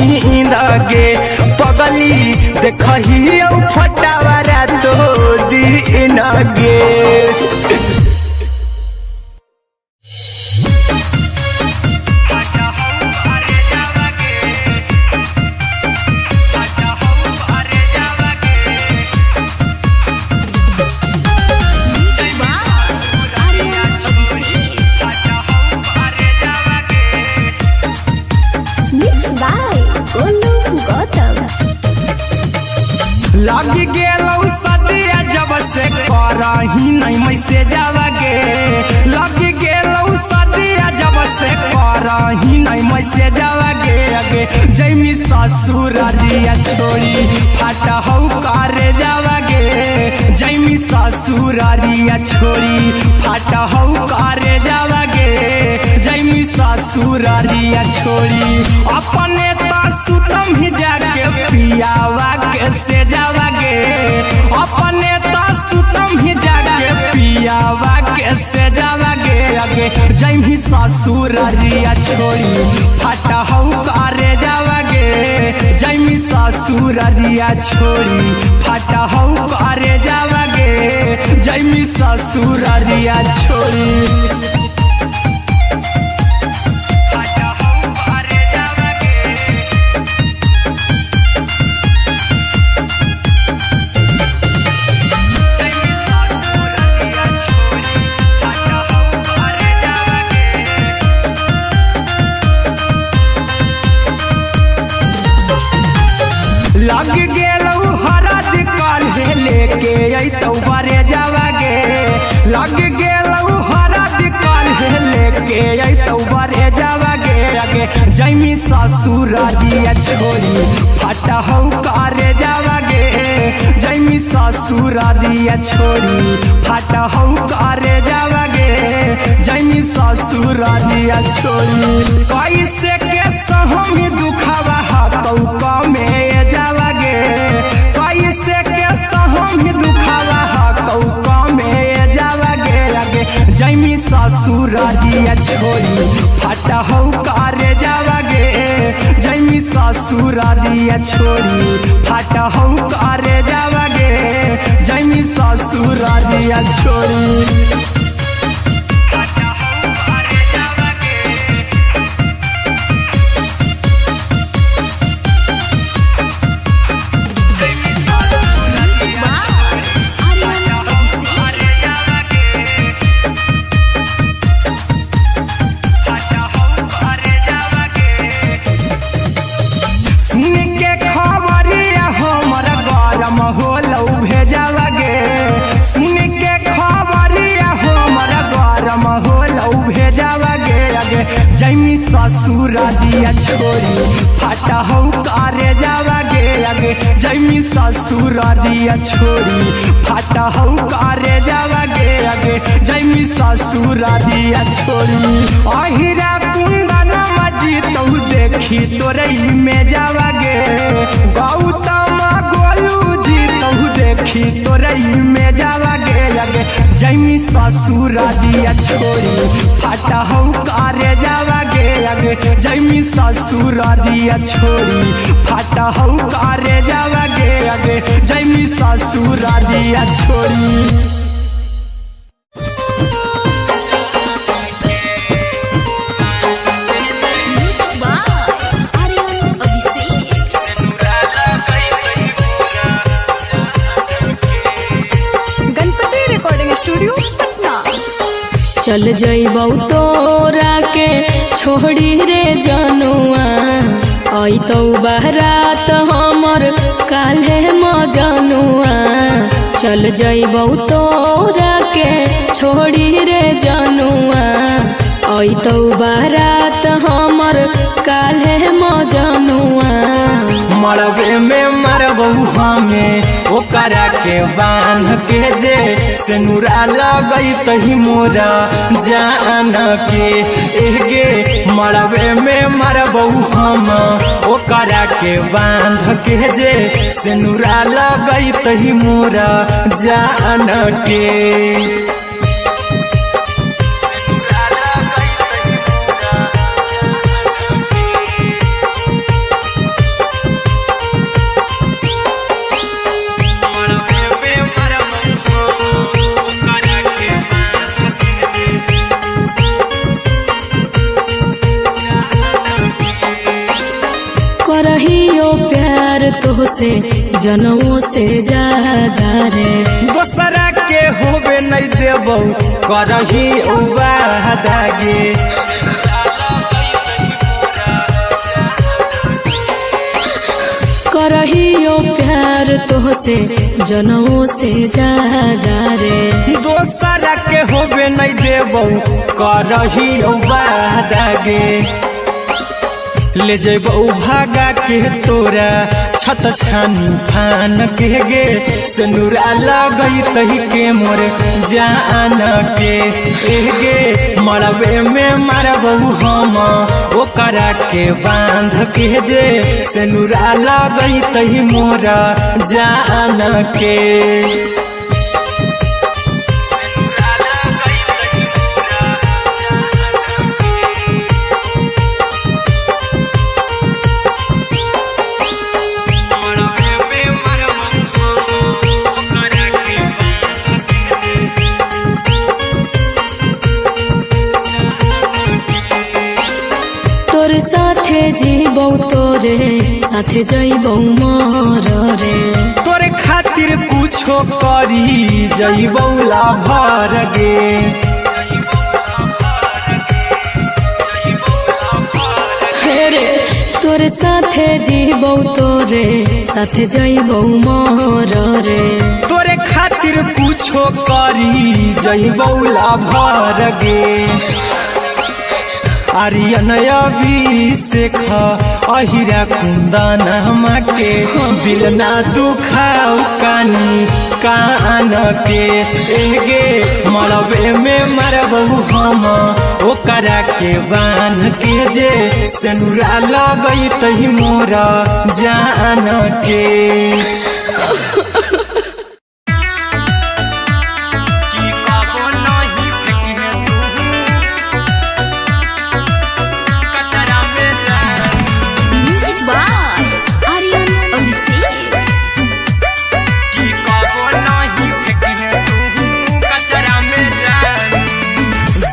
नींद गे पगली देखही फटावारा तो दिन गे। लग गेलौ सदिया जब से करही नहीं मैसेजवा गे, लग गेलौ सदिया जब से करही नहीं मैसेजवा गे। अगे जैमी ससुरारिया छोड़ी फाटा हौ करे जावा गे, जैमी ससुरारिया छोड़ी फाटा हौ करे जावा गे, जैमी ससुरारिया छोड़ी अपने तो सुतम ही जाके पियावा के से जावा गे, अपने तो सुतम ही जाके पियावा के से जावा गे। अगे जैमी ससुरारिया छोड़ी फाटा हौ करे जावा गे, जैमी ससुरारिया छोड़ी फाटा हौ करे जावा गे, जैमी ससुरारिया छोड़ी लग गेलौ हरद काल्हे लेके अइतौ बरे जावा गे, लग गेलौ हरद काल्हे लेके अइतौ बरे जावा गे। अगे जैमी ससुरारिया छोड़ी फाटा हौ करे जावा गे, जैमी ससुरारिया छोड़ी फाटा हौ करे जावा गे, जैमी ससुरारिया छोड़ी कैसे के सहम दुखवा हतौ कमे जावा गे, कैसे के सहम दुखवा हतौ कमे जावा गे। अगे जैमी ससुरारिया छोड़ी फाटा हौ करे जावा गे, जैमी ससुरारिया छोड़ी फाटा हौ करे जावा गे, जैमी ससुरारिया छोड़ी जैमी ससुरारिया छोड़ी फाटा हौ करे जावा गे। अगे जैमी ससुरारिया छोड़ी फाटा हौ करे जावा गे, अगे जैमी ससुरारिया छोड़ी अहिरा कुंदन मजी तौ देखी तोरई में जावा गे, गौतम गोलू जी तौ देखी तोरई में जावा गे। अगे जैमी ससुरारिया छोड़ी फाटा हौ करे जावा गे, अगे जैमी ससुरारिया छोड़ी फाटा हौ करे जावा गे, अगे जैमी ससुरारिया छोड़ी चल जइबौ तोरा के छोड़ी रे जनुआ, अइतौ बारात हमर काल्हे मजनुआ। चल जइबौ तोरा के छोड़ी रे जनुआ, अइतौ बारात हमर काल्हे मजनुआ। मरबे में मरबौ हमें ओकरा के बांध के जे सेनुरा लगैतही मोरा जान के। एगे मरबे में मरबौ हम ओकरा के बांध के जे सेनुरा लगैतही मोरा जान के। करहियो प्यार तोहसे जनमों से ज्यादा रे। दोसरा के होबे नहीं देबो करही उबादागे। करहियो प्यार तोहसे जनमों से ज्यादा रे। दोसरा के होबे नहीं देबो करही उबादागे। ले जेबो भागा के तोरा छत छानी फान के गे सनुरा लगई तही के मोर जान के गे मरबे में मारबो हम ओकरा के बांध के जे सनुरा लगई तही मोर जान के। तोरे साथे जीबौ तोरे साथे जइबौ मर रे। तोरे खातिर कुछो करी जइबौ लाभर गे। रे तोरे साथे जीबौ तोरे साथे जइबौ मर रे। तोरे खातिर कुछो करी जइबौ लाभर गे। आर्यन अभिषेक अहिरा कुंदन के दिल ना दुखाऊ कानी कान के गे मरबे में मरबो हम ओकरा के बांध के जे सनुरा लगई तही मोर जान के।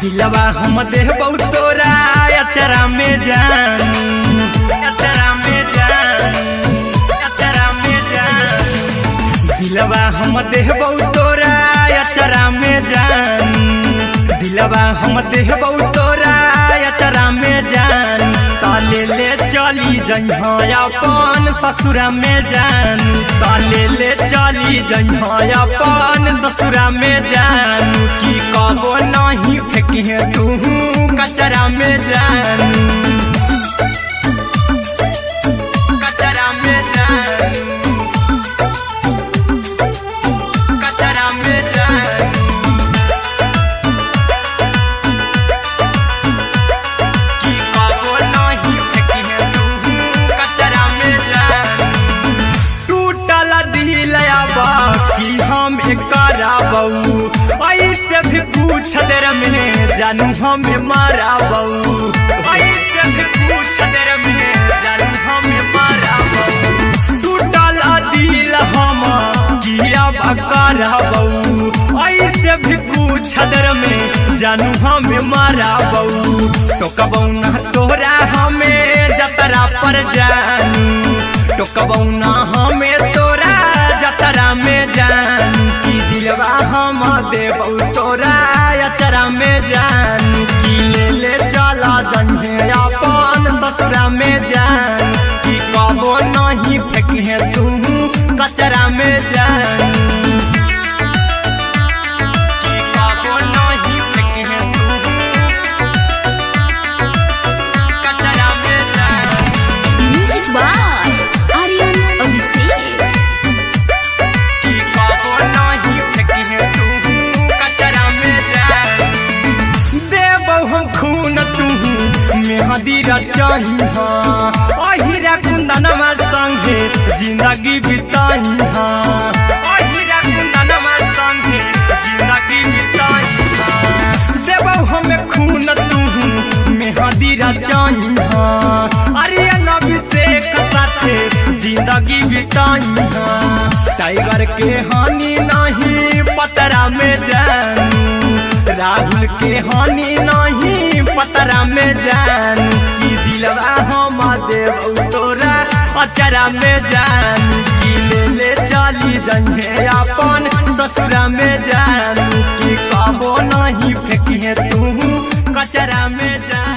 दिलवा हम देबौ तोरा अचरा में जान, अचरा में जान, अचरा में जान। दिलवा हम देबौ तोरा अचरा में जान। दिलवा हम देबौ तोरा अचरा में जान। ताले ले चली जइहा अपन ससुरा में जान। ताले ले चली जइहा अपन ससुरा में जान। की कबो नहीं फेंकिहे तू कचरा में जान, कचरा में जान, कचरा में जान। की कबो नहीं फेंकिहे तू कचरा में जान। टूटल दिल आबा कि हम कराबौ ऐसे भी पूछ देर में जानू हमें माराबौ। ऐसे भी पूछ देर में जानू हमें माराबौ। टूटल दिल हम किया कराबौ ऐसे भी पूछ देर में जानू हमें माराबौ। टोकबौ ना तोरा हमें जतरा पर जानू। टोकबौ ना हमें तोरा जतरा में जानू। की दिलवा हम देबौ तोरा अचरा में जान। की ले ले चला जइहे अपन ससुरा में जान। की कबो नहीं फेंकिहे तू कचरा में जान। की कबो नहीं फेंकिहे तू कचरा में जान। Music by Aryan Abhishek. की कबो नहीं फेंकिहे तू कचरा में जान। देबौ हम खून तू मेहंदी रचइहा। अहिरा कुंदनमा संगे जिंदगी बिताइहा। अहिरा कुंदनमा संगे जिंदगी बिताइहा। देबौ हमें खून तू मेहंदी रचइहा। आर्यन अभिषेक साथे जिंदगी बिताइहा। टाइगर के हानि नहीं पतरा में जानू। राहुल के हानि नहीं पतरा में जानू। की दिलवा हम देबौ तोरा अचरा में जानू की ले चली जइहे अपन ससुरा में जानू की कबो नहीं फेंकिए तू कचरा में जानू।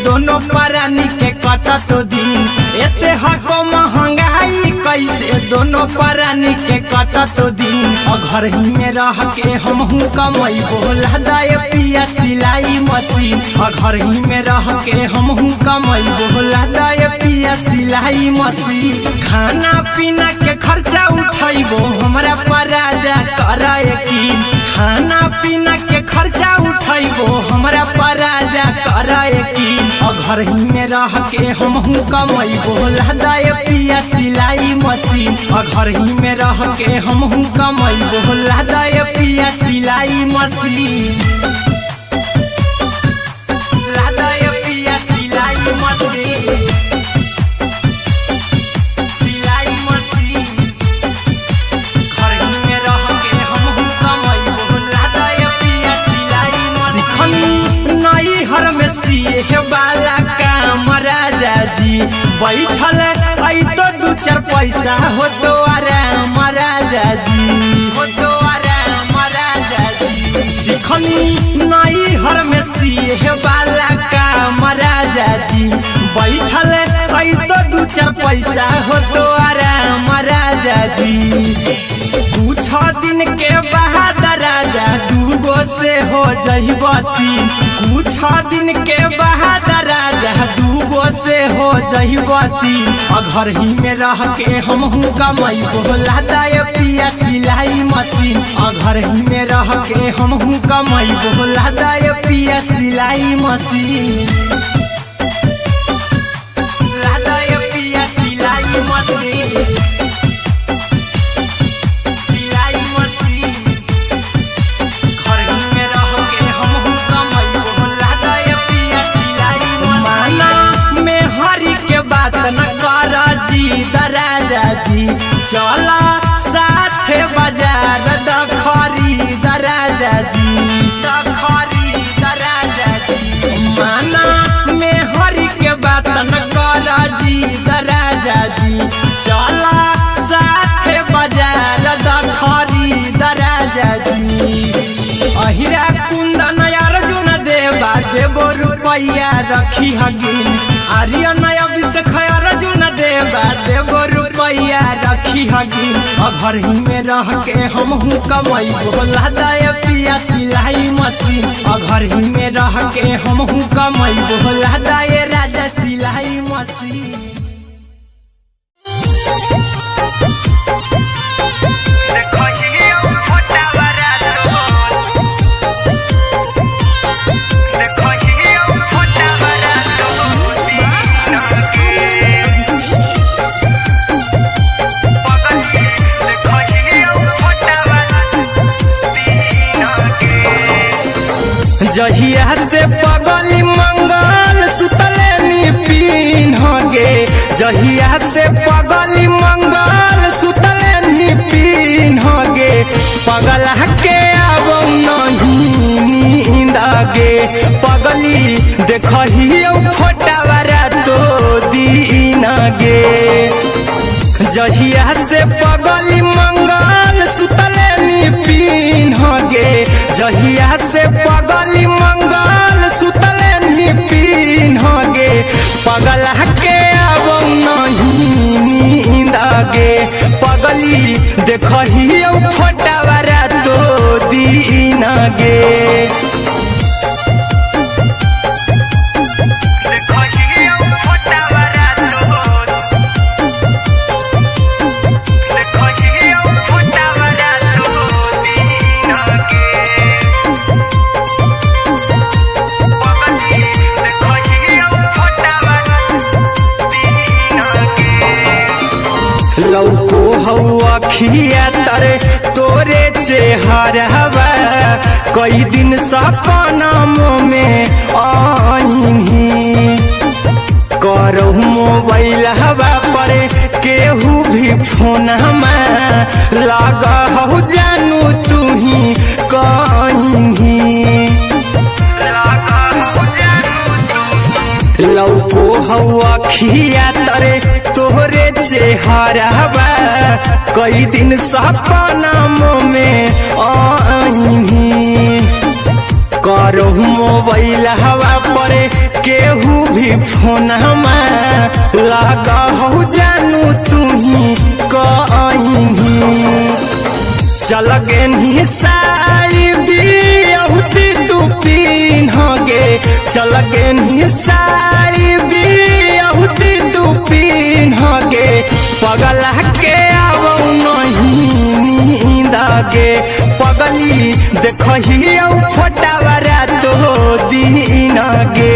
दोनों परानी के कटा तो दिन एते हको महंगाई कैसे दोनों परानी के कटा तो दिन और घर ही में रह के हमहू कमाई बोला दाए पिया सिलाई मशीन और घर ही में रह के हमहू कमाई बोला दाए पिया सिलाई मशीन। खाना पीना के खर्चा उठाइबो हमरा पराजा कराए यकीन खाना पीना के खर्चा उठाइबो हमरा पराजा कराए यकीन और घर ही में रह के हमहू कमाई बोला दाए पिया सिलाई मशीन और घर ही में रह के हमहू कमाई बोला दाए पिया सिलाई मशीन। लादाए पिया सिलाई मशीन सिलाई मशीन घर ही में रह के हमहू कमाई बोला दाए पिया सिलाई मशीन। नई हर में सिए वाला काम राजा जी बैठल आई तो दू चार पैसा हो तो आराम राजा जी हो तो आराम राजा जी। सिखनी नई हर में सिए वाला काम राजा जी बैठल आई तो दू चार पैसा हो तो आराम राजा जी। कुछ दिन के बाद राजा दूगो से हो जहिबती कुछ दिन के बाद राजा दूगो से हो जहिबती और घर ही में रह के हमहू कमाई बोला दाए पिया सिलाई मशीन और घर ही में रह के हमहू कमाई बोला दाए पिया सिलाई मशीन। लादाए पिया सिलाई मशीन सिलाई मशीन घर ही में रह के हमहू कमाई बोला दाए पिया सिलाई मशीन। माना में हरी के बात न कर जी दराजा जी चला साथे बाजार दखरी दराजा जी दखरी दराजा जी। माना में हरी के बात न कर जी दराजा जी चला साथे बाजार दखरी दराजा जी। अहिरा कुंदन अर्जुन देवा देवो रुपया रखी हगिन आर्यन अभिषेक अर्जुन देवा देवो रुपया रखी हगिन और घर ही में रह के हमहू कमाई बोला दाए पिया सिलाई मशीन और घर ही में रह के हमहू कमाई बोला दाए राजा सिलाई मशीन। जहिया से पगली मंगल सुतले निपिन होगे जहिया से पगली मंगल सुतले निपिन होगे पगला के अब नहीं नींद गे पगली देखही फोटावारा तो दीन गे जहिया से पगली मंगल सुतले निपिन होगे जहिया से पगली मंगल सुतले निपिन होगे पगला के अब नहीं नींद गे पगली देखही फोटावारा तो दीन गे। लौको हौ अखिया तरे तोरे चेहरवा कई दिन सपना में आईनी करो मोबाइल हवा पर केहू भी फोन लगा हो जानू तू ही कहीं लौको हवा खिया तरे तोहरे चेहरवा कई दिन सपना में आईनी करो मोबाइल हवा पर केहू भी फोन लगा हो जानू तू ही कहीं चल गे साड़ी बियहुती तू पिन्हगे चल गे साड़ी बियहुती तू पिन्हगे पगला के आवो नहीं नींदगे पगली देखही फोटावरा तो दिन गे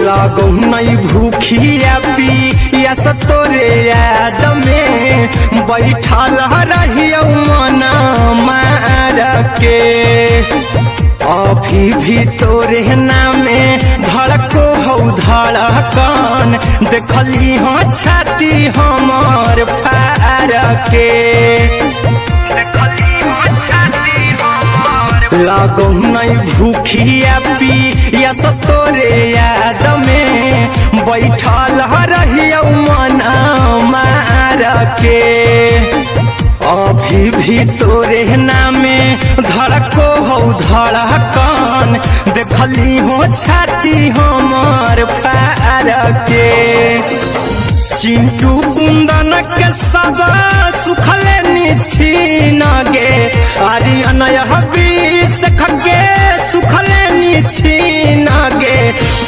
लागो नहीं भूखिया पिया तोरे याद में बैठल रहियो मना मार के अभी भी तोरे नामे धड़को हो धड़कन देखली हाँ छाती हमार फार के लागो नहीं भूखिया पिया तोरे याद में बैठल रहियो मना मार के अभी भी तोरे नामे धड़को हो धड़कन देखली हो छाती हमार फार के चिंटू कुंदन के सब सुखले छीन गे आर्यन बीस खगे सुखले छीन गे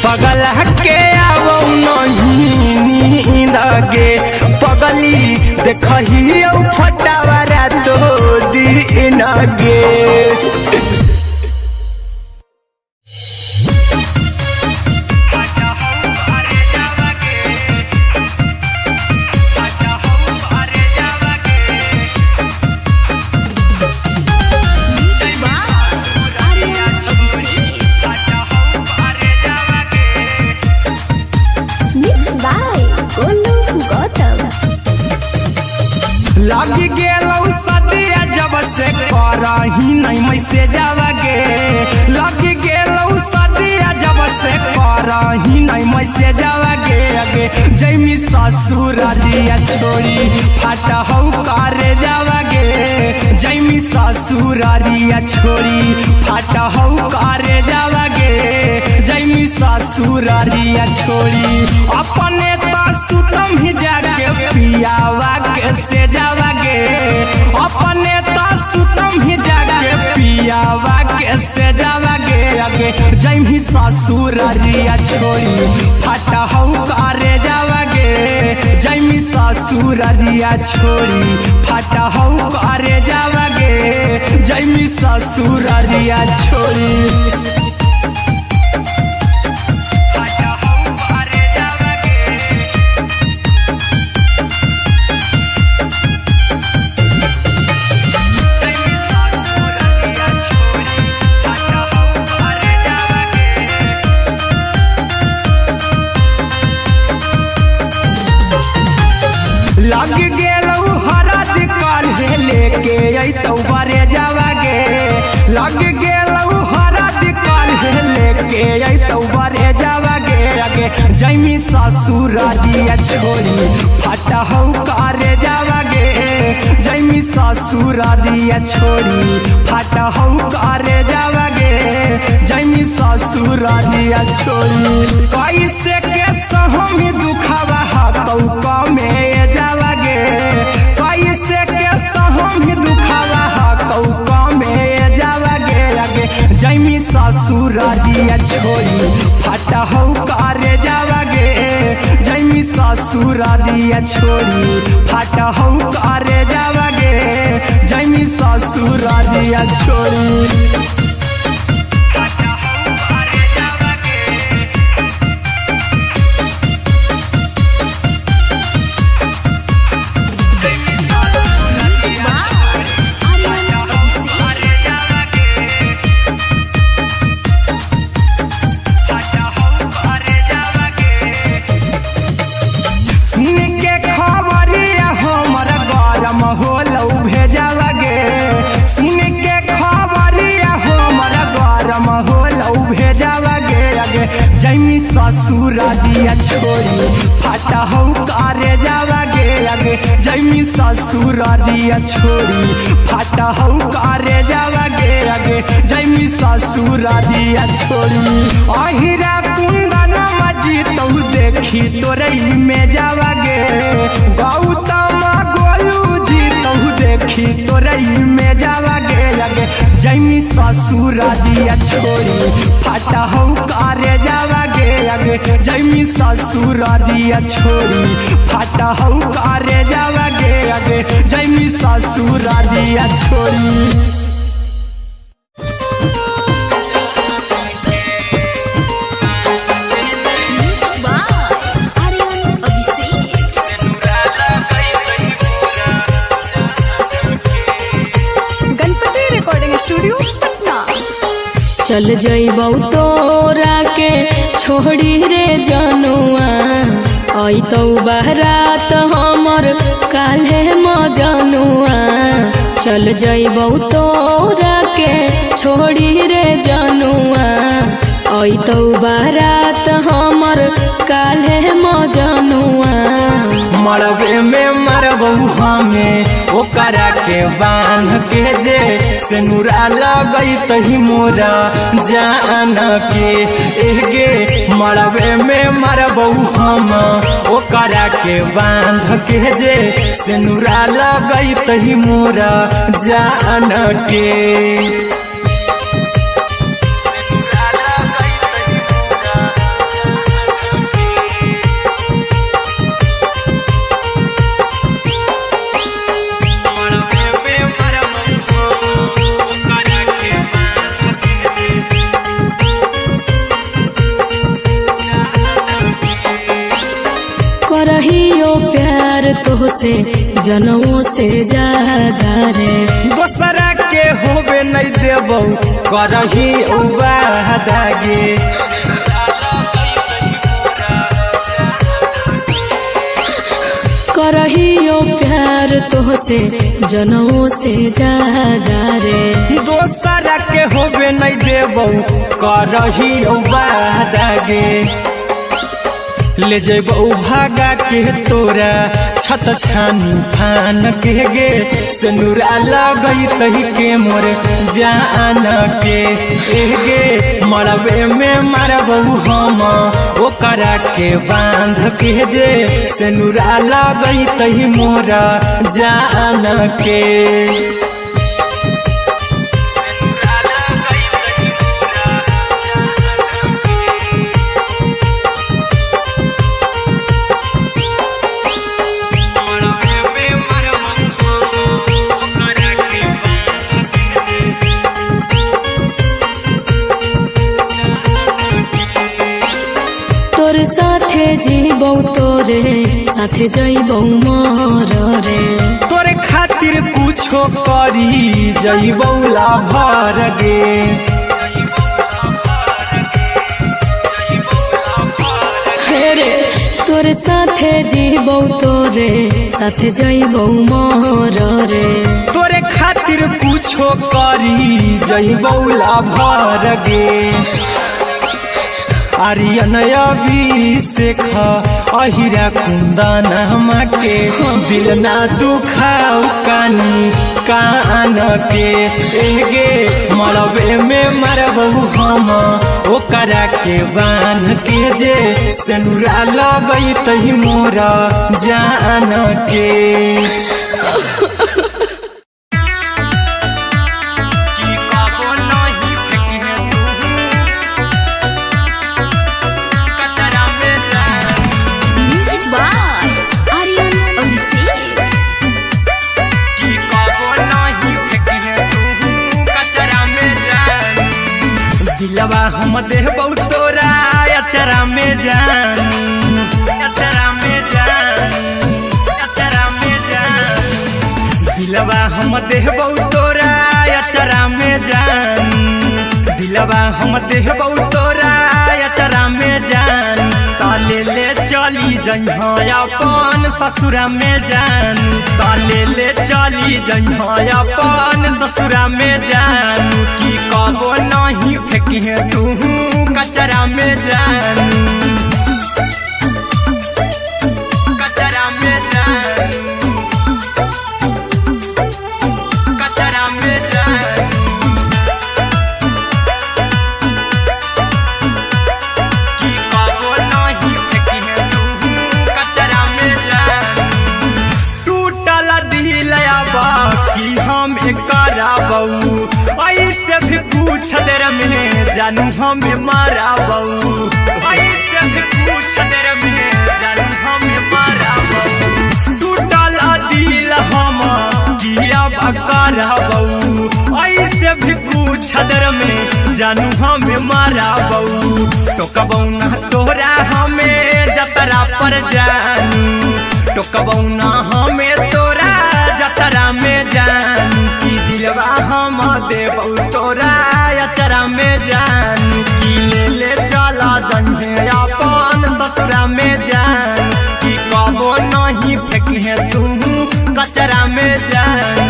पगला के आवो नहीं नींद गे पगली देखही फटावरा तो दिन गे लगी गेलौ सदिया जब से करही नहीं मैसेजवा गे लगी गेलौ सदिया जब से करही नहीं मैसेजवा गे अगे जैमी ससुरारिया छोड़ी फाटा हौ करे जावा गे जैमी ससुरारिया छोड़ी फाटा हौ करे जावा गे जैमी ससुरारिया छोड़ी अपने तो सुतम ही जाके पियावा के से जावा गे अपने तो सुतम ही जाके पियावा के से जावा गे अगे जैमी ससुरारिया छोड़ी फाटा हौ करे जावा गे जैमी ससुरारिया छोड़ी फाटा हौ करे जावा गे जैमी ससुरारिया छोड़ी लग गेलौ हरा दिकाल लेके अइतौ बरे जावा गे लग गेलौ हरा दिकाल लेके अइतौ बरे जावा गे अगे जैमी ससुरारिया छोड़ी फाटा हौ करे जावा गे जैमी ससुरारिया छोड़ी फाटा हौ करे जावा गे जैमी ससुरारिया छोड़ी कैसे के सहमी दुखावा हतौ कमे जावा गे कैसे के सहमी दुखावा हतौ कमे जावा गे अगे जैमी ससुर दिया छोरी फटा हो करे जावागे जैमी ससुर दिया छोरी फटा हो करे जावागे जैमी ससुर दिया छोरी जैमी ससुर दिया छोरी फटा हो करे जावागे आगे जैमी ससुर दिया छोरी फटा हो करे जावागे आगे जैमी ससुर दिया छोरी अहिरा कुंदन मजी तो देखी तोरई में जावागे गौतम गोलू जी तो देखी तोरई में जावागे आगे जैमी ससुर दिया छोरी फटा हो करे जावागे आगे जैमी ससुर दिया छोरी फटा हो करे जावागे आगे जैमी ससुर दिया छोरी चल जइबौ तोरा के छोड़ी रे जनुआ अइतौ बारात हमर काल्हे मजनुआ चल जइबौ तोरा के छोड़ी रे जनुआ अइतौ बारात हमर काल्हे मजनुआ मरबे में मरबू हमें ओकरा के बांध के जे सेनुरा लगई तही मोरा जान के एगे मरबे में मरबू हम ओकरा के बांध के जे सेनुरा लगई तही मोरा जान के करहियो प्यार तोहसे जनमों से ज्यादा रे दोसरा के होबे नहीं देबौ करही वादागे करहियो प्यार तोहसे जनमों से ज्यादा रे दोसरा के होबे नहीं देबौ करही वादागे ले जेबौ भागा के तोरा छत छानी फान के गे सेनुरा लगई तही के मोर जान के एगे मरबे में मरबौ हम ओकरा के बांध के जे सेनुरा लगई तही मोरा जान के तोरे साथे जीबौ तोरे साथे जइबौ मर रे तोरे खातिर कुछो करी जइबौ लाभर गे रे तोरे साथे जीबौ तोरे साथे जइबौ मर रे तोरे खातिर कुछो करी जइबौ लाभर गे आर्यन अभिषेक अहिरा कुंदन के दिल ना दुखाऊ कानी कान के एगे मरबे में मरबू हम ओकरा के बांध के जे सेनुरा लगई तही मोरा जान के की कबो नहीं हम देहबौ तोरा अचरा में जान, दिलवा हम देहबौ तोरा अचरा में जान, ताले ले चली जइहा अपन ससुरा में जान, ताले ले चली जइहा अपन ससुरा में जान, की कबो नहीं फेंकिहे तू कचरा में जान, कचरा में जान, कचरा में जान, की कबो नहीं फेंकिहे तू कचरा में जान, टूटल दिल आबा कि हम कराबौ, ऐसे भी पूछ देर में जानू हमें माराबौ, ऐसे भी पूछ देर में जानू हमें माराबौ, टूटल दिल हम किया कराबौ, ऐसे भी पूछ देर में जानू हमें माराबौ, टोकबौ ना तोरा हमें जतरा पर जानू, टोकबौ ना हमें तोरा जतरा में जानू, की दिलवा हम देबौ तोरा अचरा में जान, की ले चला जइहे अपन ससुरा में जान, की कबो नहीं फेंकिहे तू कचरा में जान,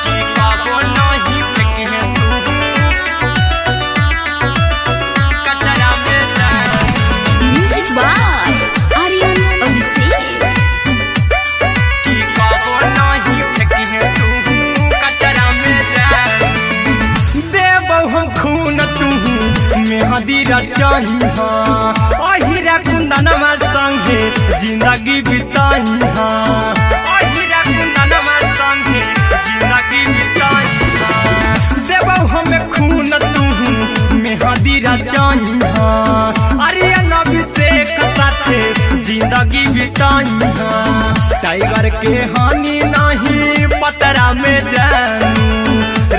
की कबो नहीं फेंकिहे तू कचरा में जान, म्यूजिक बाय आर्यन अभिषेक। की कबो नहीं फेंकिहे तू कचरा में जान, देबौ हम खून तू मेहंदी रचइहा, अहिरा कुंदनमा संगे जिंदगी बिताइहा, अहिरा कुंदनमा संगे जिंदगी बिताइहा, देबौ हम खून तू मेहंदी रचइहा, आर्यन अभिषेक साथे जिंदगी बिताइहा, टाइगर के हानि नहीं पतरा में जानू,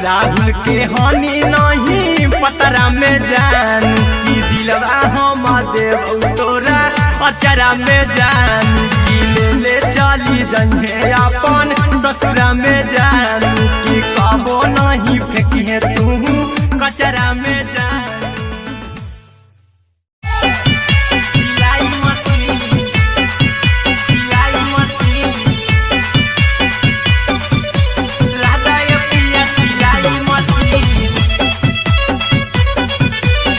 राहुल के हानि नहीं पतरा में जानू, की दिलवा हम देबौ तोरा अचरा में जानू, की ले चली जइहे अपन ससुरा में जानू, की कबो नहीं फेंकिहे तू कचरा में जानू। सिलाई मशीन, सिलाई मशीन, लादा ये पिया सिलाई मशीन,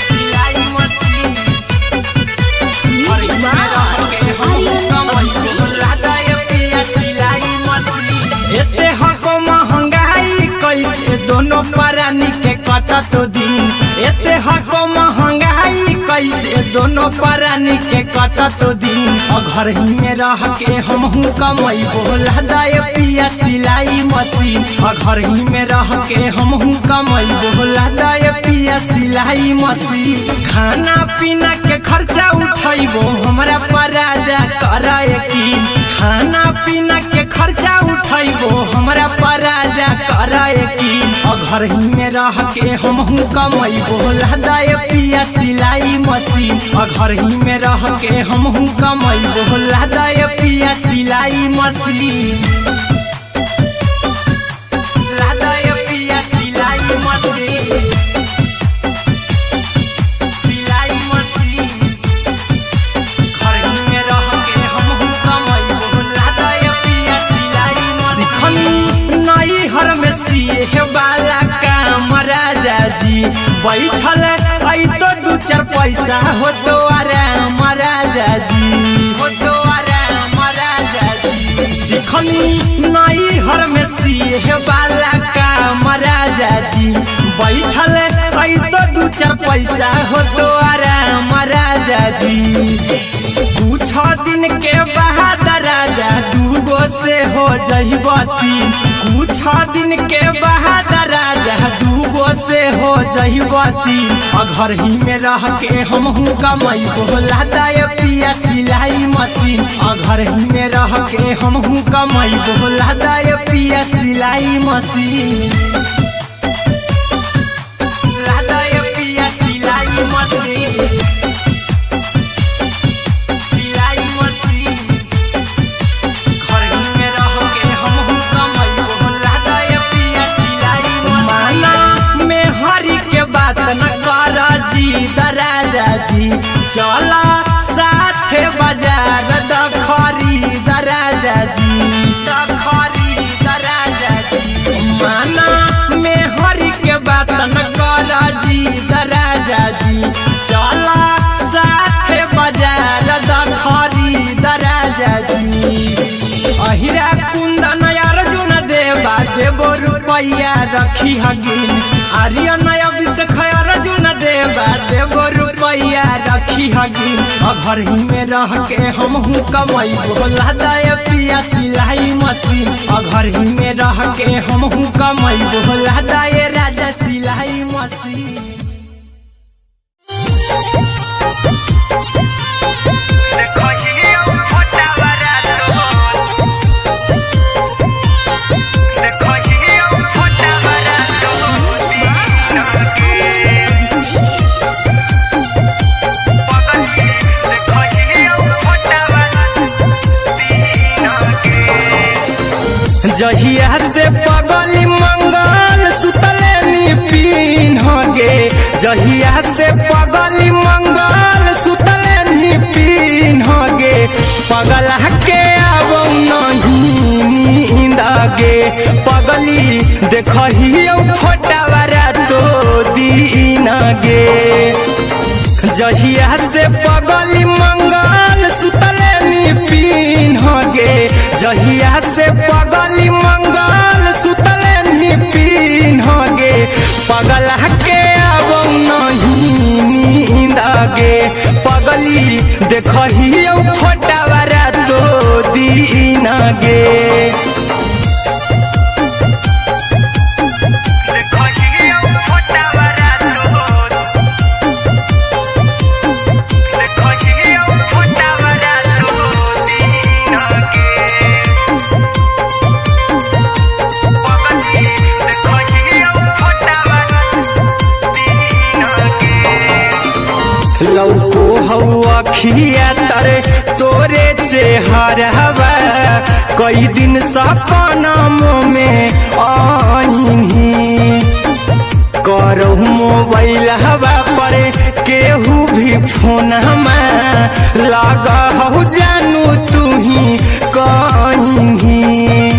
सिलाई machine, music by Aryan Abhishek. लादा ये पिया सिलाई मशीन, एते हको महंगाई कैसे दोनों परानी के कटत दिन, एते हको महंगाई कैसे दोनों परानी के कटत दिन, घर ही में रह के हमहू कमैबो लादा ये पिया सिलाई मशीन, घर ही में रह के हमहू कमैबो लादा ये पिया सिलाई मशीन, खाना पीना के खर्चा उठैबो हमरा पराजा कराए की, खाना पीना के खर्चा उठैबो हमरा पराजा कराए की, घर ही में रह के हमहू कमैबो लादा ये पिया सिलाई मशीन, घर ही में रह के हमहू कमैबो लादा ये पिया सिलाई मशीन, लादा ये पिया सिलाई मशीन, सिलाई मशीन, घर ही में रह के हमहू कमैबो लादा ये पिया सिलाई मशीन, नई हर में सिए वाला काम राजा जी बैठल आई तो दू चार पैसा हो तो आराम राजा जी, हो तो आराम राजा जी, सिखनी नई हर में सिए वाला काम राजा जी बैठल आई तो दू चार पैसा हो तो आराम राजा जी, कुछ दिन के बाद राजा दूगो से हो जहिबती, कुछ दिन के बाद राजा दूगो से हो जहिबती, घर ही में रह के हमहू कमैबो लादा ये पिया सिलाई मशीन, घर ही में रह के हमहू कमैबो लादा ये पिया सिलाई मशीन, लादा ये पिया सिलाई मशीन, सिलाई मशीन, घर ही में रह के हम राजा जी चला साथे बाजार द खरीद राजा जी द खरीद राजा जी माना में हरि के बात न कर जी द राजा जी चला साथे बाजार द खरीद राजा जी अहिरा कुंदन अर्जुन देवा देवो रुपया रखी हगिन आर्यन अभिषेक अर्जुन देवा देवो रुपया रखी हगिन घर ही में रह के हमहू कमाई बोला दे पिया सिलाई मशीन घर ही में रह के हमहू कमाई बोला दे राजा सिलाई मशीन जहिया से पगली मंगल सुतले निपिन गे जहिया से पगली मंगल सुतले निपिन गे पगला के आवो नहीं नींद गे पगली देखही फोटावारा तो दीन गे जहिया से पगली मंगल सुतले निपिन गे जहिया से पगली मंगल सुतले निपिन गे पगला के आवो नहीं नींद गे पगली देखही फोटावारा तो दीन गे लौको हवा खिया तरे तोरे चेहरवा कई दिन सपनम में आईनी करो मोबाइल हवा पर केहू भी फोन लगा हो जानू तू ही कहीं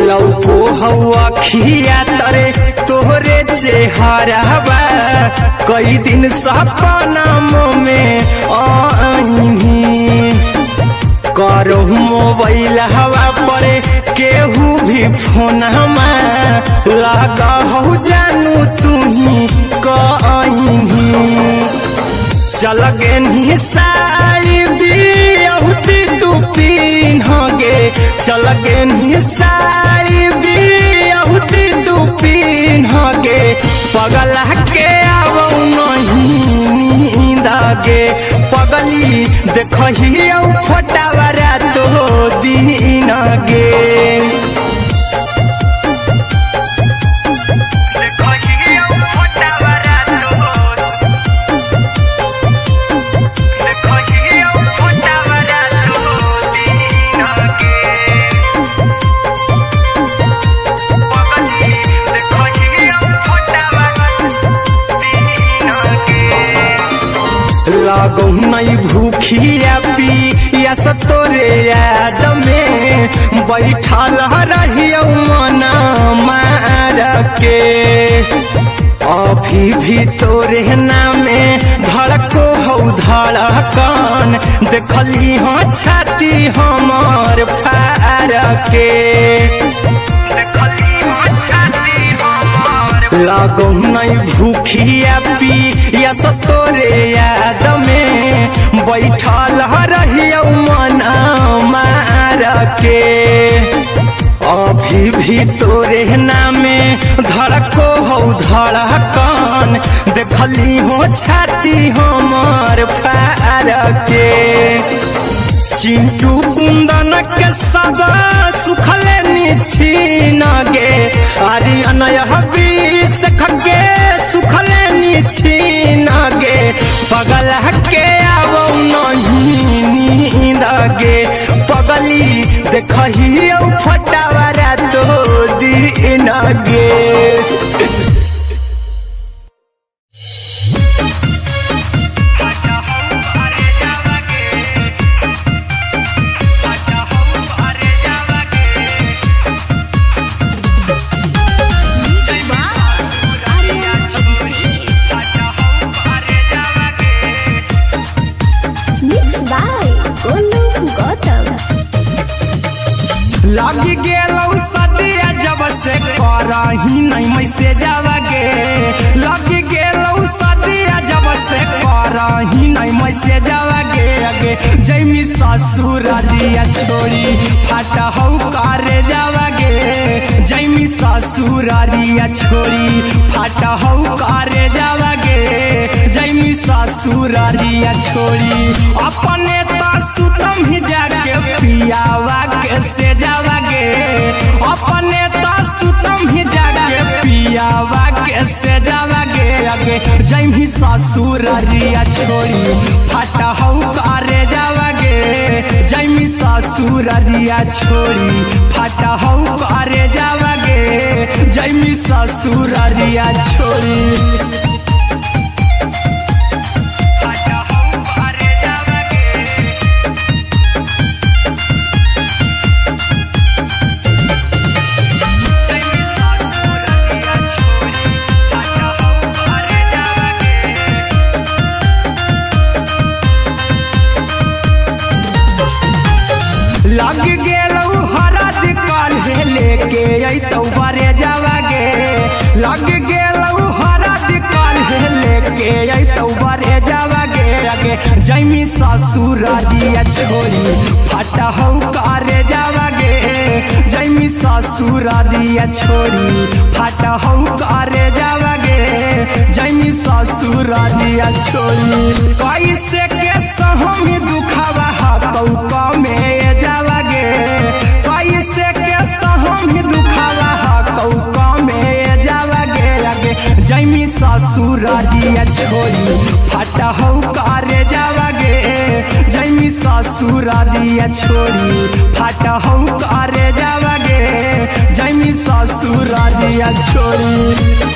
लौको हवा खिया तरे तोहरे चेहरवा कई दिन सपनम में आईनी करो मोबाइल हवा पर केहू भी फोन लगा हो जानू तू ही कहीं चल गे साड़ी बिहुती तू पीन गे चल गे साड़ी बिहुती तू पीन गे पगला के आवो नहीं नींद गे पगली देखही फोटावारा तो दीन गे लागो नहीं भूखिया पिया तोरे याद में बैठल रहियो मना मार के अभी भी तोरे नामे धड़को हो धड़कन देखली हाँ छाती हमार फार के लागो नहीं भूखिया पिया तोरे याद में बैठल रहियो मना मार के अभी भी तोरे नामे धड़को हो धड़कन देखली हो छाती हमार फार के चिंटू कुंदन के सब सुखले निछीन गे आर्यन अभिषेक के सुखले निछीन गे पगला के आवो नहीं नींद गे पगली देखही फटावारा तो दीन गे। करही नहीं मैसेजवा गे लग गेलौ सदिया जब से करही नहीं मैसेजवा गे अगे जैमी ससुरारिया छोड़ी फाटा हौ करे जावा गे जैमी ससुरारिया छोड़ी फाटा हौ करे जावा गे जैमी ससुरारिया छोड़ी अपने तो सुतम ही जाके पियावा के से जावा गे अपने तो सुतम ही जाके पियावा के से जावा गे अगे जैमी ससुरारिया छोड़ी फाटा हौ करे जावा गे जैमी ससुरारिया छोड़ी फाटा हौ करे जावा गे जैमी ससुरारिया छोड़ी लग गेलौ हरद काल्हे लेके अइतौ बरे जावा गे लग गेलौ हरद काल्हे लेके अइतौ बरे जावा गे अगे जैमी ससुरारिया छोड़ी फाटा हौ करे जावा गे जैमी ससुरारिया छोड़ी फाटा हौ करे जावा गे जैमी ससुरारिया छोड़ी कैसे के सहम दुखावा हतौ कमे जावा गे कैसे के सहम दुखावा हतौ कमे जावा गे अगे जैमी ससुरारिया छोड़ी फाटा हौ करे जावा गे जैमी ससुरारिया छोड़ी फाटा हौ करे जावा गे जैमी ससुरारिया छोड़ी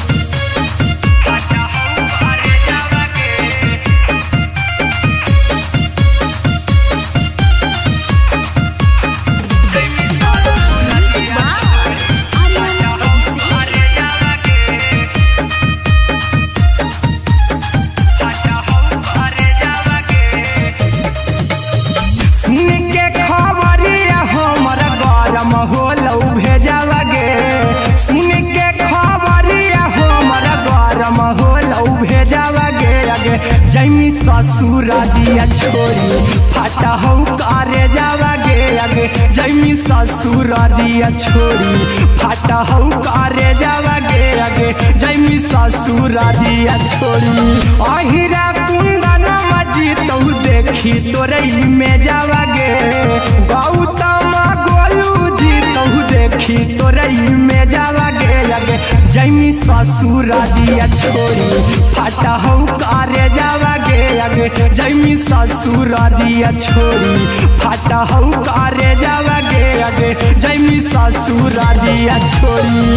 जैमी ससुरारिया छोड़ी फाटा हौ करे जावा गे अगे जैमी ससुरारिया छोड़ी फाटा हौ करे जावा गे अगे जैमी ससुरारिया छोड़ी अहिरा कुंदन मजी तौ देखी तोरई में जावा गे गौतम गोलू जी तौ देखी तोरई में जावा गे अगे जैमी ससुरारिया छोड़ी फाटा हौ करे जावा गे अगे जैमी ससुरारिया छोड़ी फाटा हौ करे जावा गे अगे जैमी ससुरारिया छोड़ी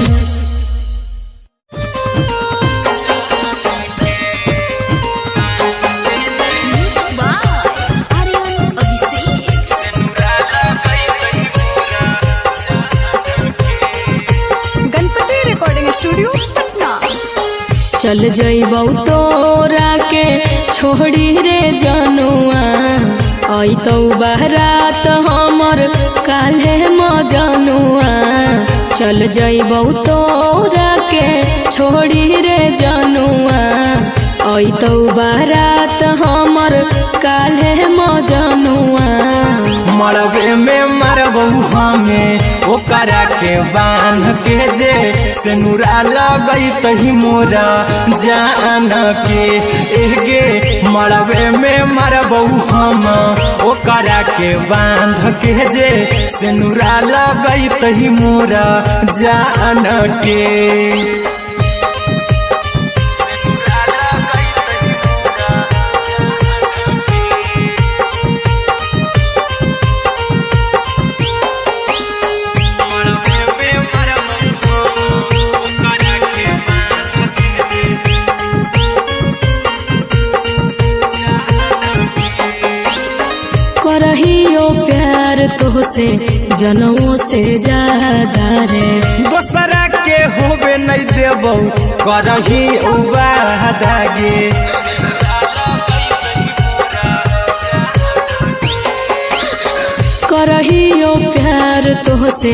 चल जइबौ तोरा के छोड़ी रे जनुआ अइतौ बारात हमर काल्हे मजनुआ चल जइबौ तोरा के छोड़ी रे जनुआ अइतौ बारात हमर काल्हे मजनुआ मरबे में मरबौ हमें ओकरा के बांध के जे सेनुरा लगई तही मोरा जान के एगे मरबे में मरबौ हम ओकरा के बांध के जे सेनुरा लगई तही मोरा जान के करहियो प्यार तोहसे जनों से ज्यादा रे दोसरा के होबे नहीं देबौ करही उबादा गे करहियो प्यार तोहसे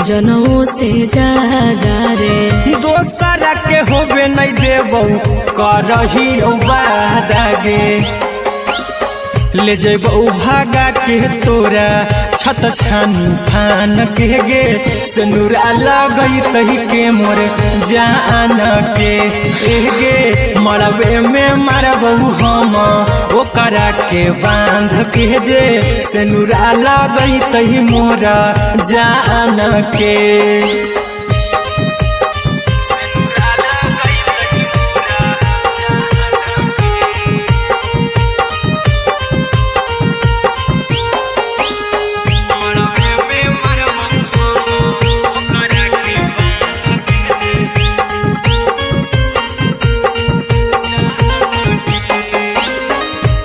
जनमों से ज्यादा रे। दोसरा के होबे नहीं देबो करहियो वादा गे। ले जेबो भागा के तोरा छत छानी फान के गे। सिनुरा लगई तही के मोर जान के गे। मरबे में मारबो हम ओकरा के बांध के जे। सिनुरा लगई तही मोरा जान के।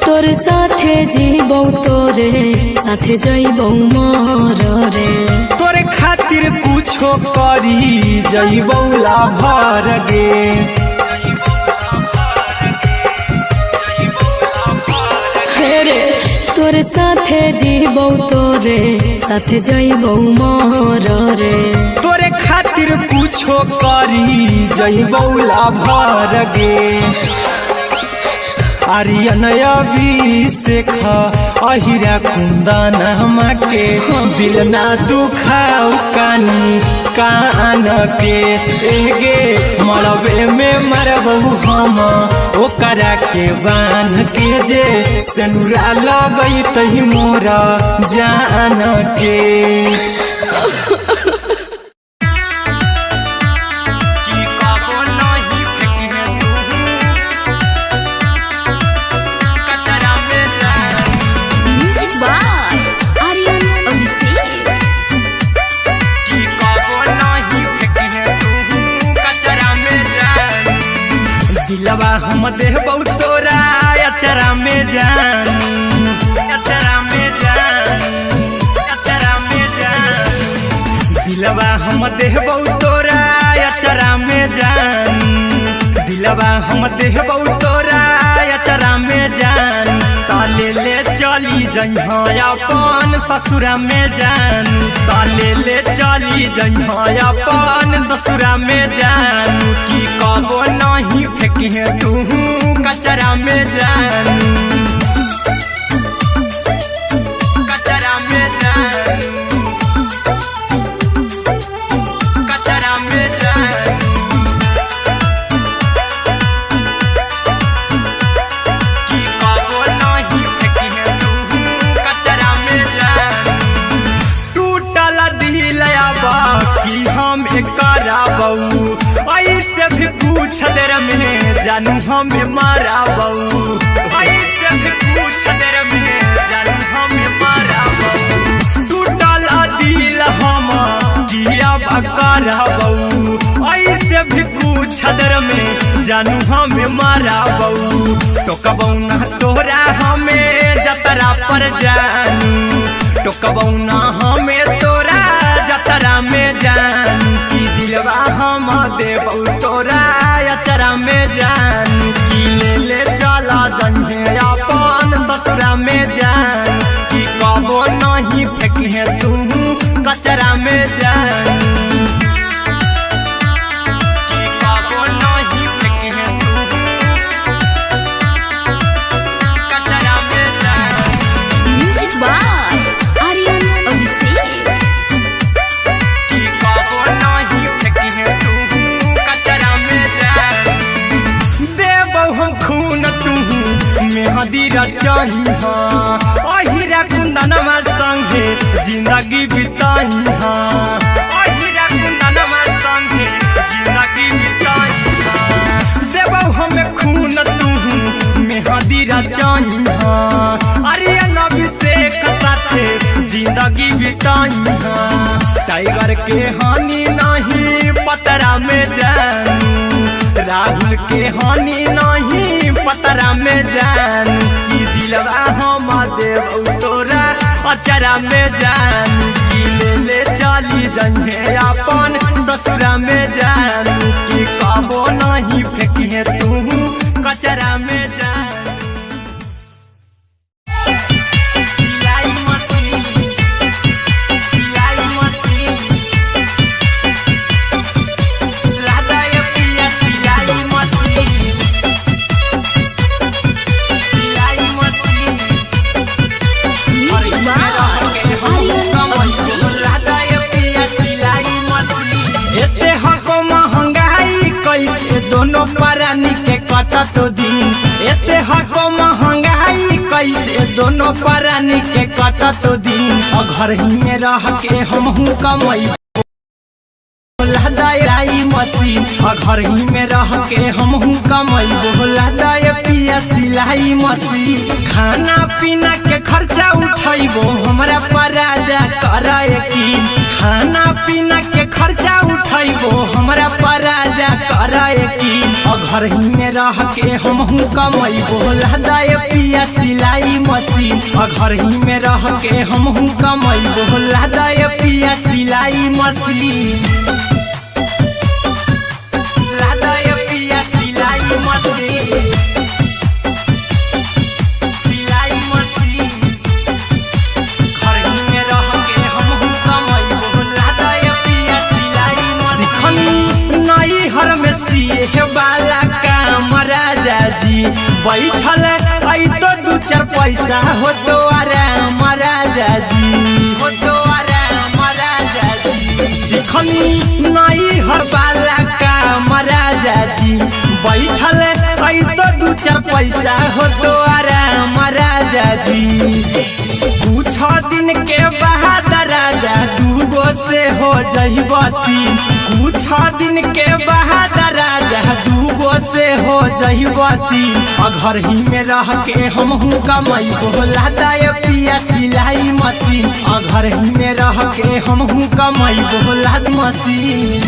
तोर साथे जीबौ तोरे साथे जइबौ मर रे। तोरे खातिर कुछो करी जइबौ लाभर गे। हेरे तोर साथे जीबौ तोरे साथे जइबौ मर रे। तोरे खातिर कुछो करी जइबौ लाभर गे। आर्यन अभिषेक अहिरा कुंदन के दिल ना दुखाऊ कानी कान के गे। मरबे में मरबो हम ओकरा के बांध के जे। सिनुरा लगई तही मोरा जान के। दिलवा हम देबौ तोरा अचरा में जान। अचरा में जान। अचरा में जान। दिलवा हम देबौ तोरा अचरा में जान। दिलवा हम देबौ तोरा अचरा में जान। ताले ले चली जइहा अपन ससुरा में जान। ताले ले चली जइहा अपन ससुरा में जान। की कबो नहीं फेंकिहे तू कचरा में जान। कचरा में जान। कचरा में जान। की कबो नहीं फेंकिहे तू कचरा में जान। टूटल दिल आबा की हम कराबौ। ऐसे भी पूछ देर में जानू हमें माराबौ। ऐसे भी पूछ देर में जानू हमें माराबौ। टूटल दिल हम किया कराबौ। ऐसे भी पूछ देर में जानू हमें माराबौ। टोकबौ ना तोरा हमें जतरा पर जानू। टोकबौ ना हमें तोरा जतरा में जानू। की दिलवा हम देबौ तोरा अचरा में जान। की ले चला जइहे अपन ससुरा में जान। की कबो नहीं फेंकिहे तू कचरा में जान। की कबो नहीं फेंकिहे तू कचरा में जान। Music by Aryan Abhishek. की कबो नहीं फेंकिहे तू कचरा में जान। देबौ हम खून तू मेहंदी रचही। अहिरा कुंदनमा संगे जिंदगी बिताई। अहिरा कुंदनमा संगे जिंदगी बिताई। देबौ हमें खून तू मेहंदी रचही। आर्यन अभिषेक साथे जिंदगी बिताई। टाइगर के हानि नहीं पतरा में जानू। राहुल के हानि नहीं पतरा में जानू। की दिलवा हम देबौ तोरा अचरा में जानू। की ले चली जइहे अपन ससुरा में जानू। की कबो नहीं फेंकिहे तू कचरा में जानू। सिलाई मशीन परानी के कटत दिन एते हको महंगाई कैसे दोनों परानी के कटत दिन घर ही में रह के हमहू कमाई लहदाई मशीन घर ही में रह के हमहू कमाई लहदाई पिया सिलाई मशीन खाना पीना के खर्चा उठैबो हमरा पराजा करे यकीन खाना पीना के खर्चा उठैबो हमरा पराजा करे यकीन घर ही में रह के हमहू कमाइबो लहदाई पिया सिलाई मशीन घर ही में रह के हमहू कमाइबो लहदाई पिया सिलाई मशीन बैठल आई तो दू चार पैसा हो तो आराम राजा जी हो तो आराम राजा जी सिखनी नई हर बाला काम राजा जी बैठल आई तो दू चार पैसा हो तो आराम राजा जी कुछ दिन के बाद राजा दूगो से हो जइबो तीन कुछ दिन के बाद राजा दूगो से हो जइबो तीन घर ही में रह के हमहू कमाइबो लहदाई पिया सिलाई मशीन घर ही में रह के हमहू कमाइबो लहद मशीन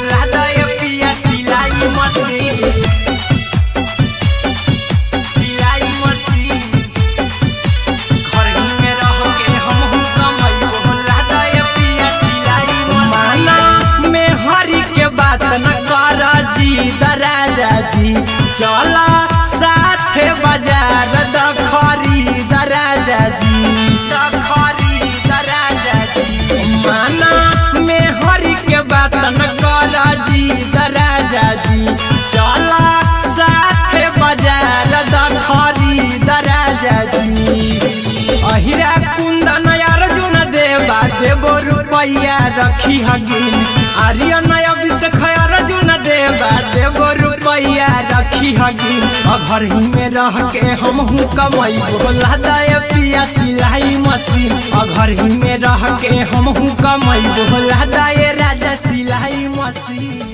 लहदाई पिया सिलाई मशीन सिलाई मशीन घर ही में रह के हमहू कमाइबो लहदाई पिया सिलाई मशीन में हरी के बात न कर जी दराजा जी चला साथे बाजार दखरी दराजा जी दखरी दराजा जी माना में हरी के बात न कर जी दराजा जी चला साथे बाजार दखरी दराजा जी अहिरा कुंदन अर्जुन देवा देबो रुपया रखी हगिन आर्यन अभिषेक अर्जुन देवा देबो रुपया रखी हगिन घर ही में रह के हमहू कमाइबो लहदाई पिया सिलाई मशीन घर ही में रह के हमहू कमाइबो लहदाई राजा सिलाई मशीन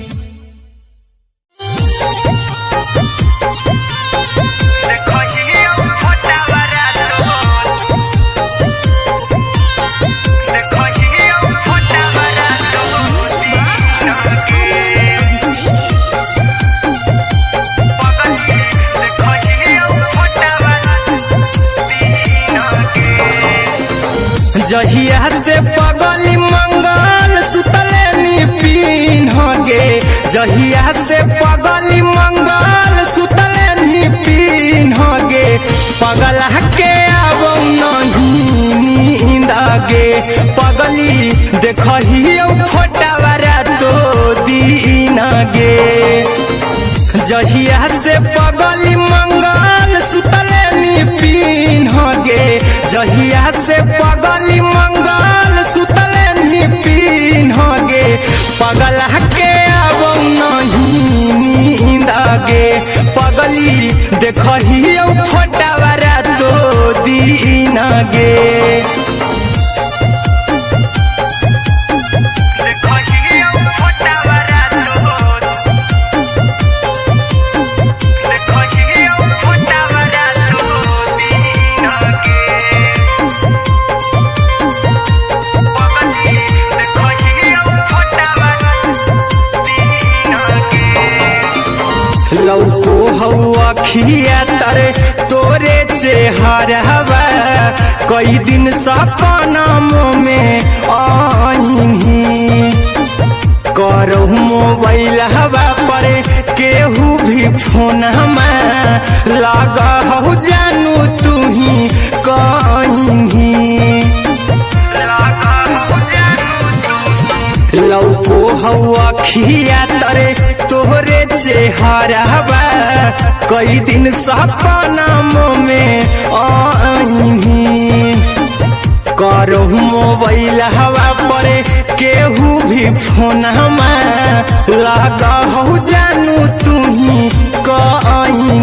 जहिया से पगली मंगल सुतले निपिन होगे जहिया से पगली मंगल सुतले निपिन होगे पगला के आवो नहीं नींद गे पगली देखही फोटावारा तो दीन गे जहिया से पगली मंगल सुतले निपिन होगे जहिया से पगली मंगल सुतले निपिन होगे पगला के आवो नहीं नींद गे पगली देखही फोटावारा तो दीन गे लौको हवा खिया तरे तोरे चेहरवा कई दिन सपनों में आईनी करो मोबाइल हवा पर केहू भी फोन लगा हो जानू तू ही कहीं लौको हवा खिया तरे तोहरे चेहरवा कई दिन सपनों में आईनी करो मोबाइल हवा पर केहू भी फोन लगा हो जानू तुम्ही कहीं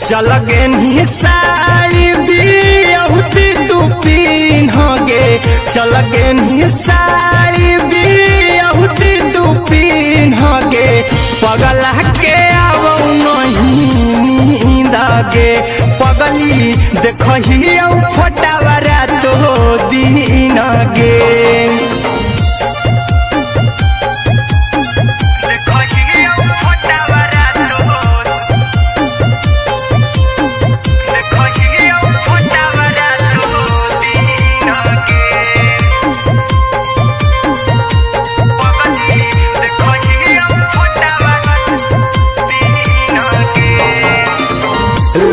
चल गे साड़ी बियहुती तू पिन्हगे चल गे साड़ी बियहुती तू पिन्हगे पगला के आवो नहीं नींदगे पगली देखही फोटावरा तो दिन गे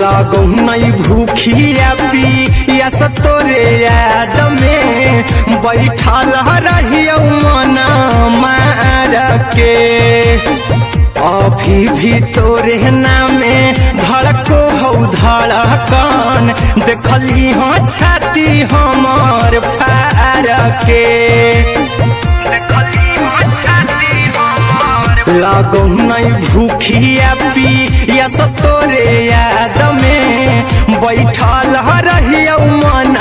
लगो नहीं भूखिया पी या तोरे याद में बैठल रहियो मन मार के अभी भी तोरे नामे धड़को हो धड़कन देखली हाँ छाती हमर फार के लगो नहीं भूखिया पी या तोरे याद में बैठल रहियो मन